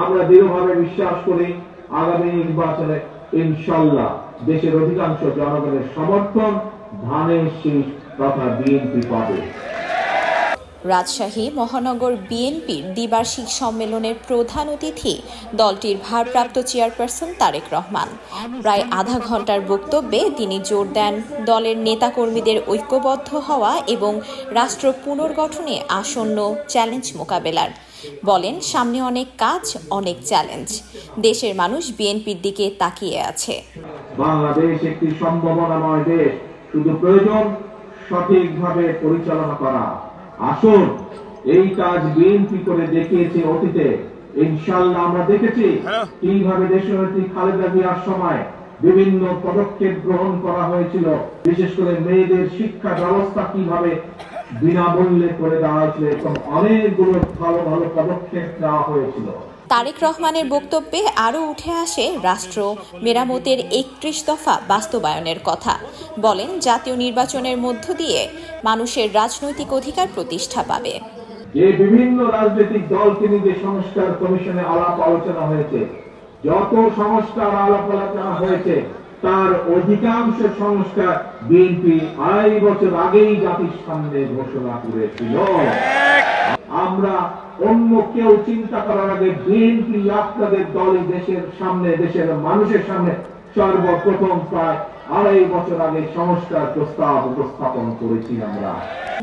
আমরা দৃঢ়ভাবে বিশ্বাস করি আগামী নির্বাচনে ইনশাআল্লাহ দেশের অধিকাংশ জনগণের সমর্থন ধানের শীষ তথা বিএনপি পাবে। রাজশাহী মহানগর বিএনপির দ্বিবার্ষিক সম্মেলনের প্রধান অতিথি দলটির ভারপ্রাপ্ত চেয়ারপারসন তারেক রহমান। প্রায় আধা ঘণ্টার বক্তব্যে তিনি জোর দেন দলের নেতাকর্মীদের ঐক্যবদ্ধ হওয়া এবং রাষ্ট্র পুনর্গঠনে আসন্ন চ্যালেঞ্জ মোকাবেলার। বলেন, সামনে অনেক কাজ, অনেক চ্যালেঞ্জ। দেশের মানুষ বিএনপির দিকে তাকিয়ে আছে। বাংলাদেশ একটি সম্ভাবনাময় দেশ, শুধু প্রয়োজন সঠিকভাবে পরিচালনা করা। আসুন, এই কাজ বিএনপি করে দেখিয়েছে অতীতে। ইনশাআল্লাহ আমরা দেখেছি কিভাবে দেশনেত্রী খালেদা জিয়ার সময় বিভিন্ন পদক্ষেপ গ্রহণ করা হয়েছিল, বিশেষ করে মেয়েদের শিক্ষা ব্যবস্থা কিভাবে বিনামূল্যে করে দেওয়া হয়েছিল এবং অনেকগুলো ভালো ভালো পদক্ষেপ নেওয়া হয়েছিল। তারেক রহমানের বক্তব্যে আরও উঠে আসে রাষ্ট্র মেরামতের ৩১ দফা বাস্তবায়নের কথা। বলেন, জাতীয় নির্বাচনের মধ্য দিয়ে মানুষের রাজনৈতিক অধিকার প্রতিষ্ঠা পাবে। যে বিভিন্ন রাজনৈতিক দলকে নিয়ে যে সংস্কার কমিশনে আলাপ আলোচনা হয়েছে, যত সংস্কার আলাপ আলোচনা হয়েছে তার অধিকাংশ সংস্কার বিএনপি ২.৫ বছর আগেই জাতির সামনে ঘোষণা করেছিল। আমরা অন্য কেউ চিন্তা করার আগে বিএনপি আপনাদের দলই দেশের সামনে, দেশের মানুষের সামনে সর্বপ্রথম প্রায় ২.৫ বছর আগে সংস্কার প্রস্তাব উপস্থাপন করেছি। আমরা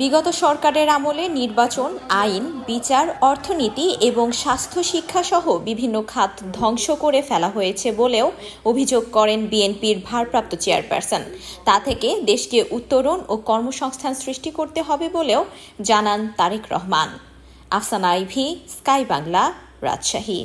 বিগত সরকারের আমলে নির্বাচন, আইন, বিচার, অর্থনীতি এবং স্বাস্থ্য শিক্ষা সহ বিভিন্ন খাত ধ্বংস করে ফেলা হয়েছে বলেও অভিযোগ করেন বিএনপির ভারপ্রাপ্ত চেয়ারপারসন। তা থেকে দেশকে উত্তরণ ও কর্মসংস্থান সৃষ্টি করতে হবে বলেও জানান তারেক রহমান। আফসানা আইভি, স্কাই বাংলা, রাজশাহী।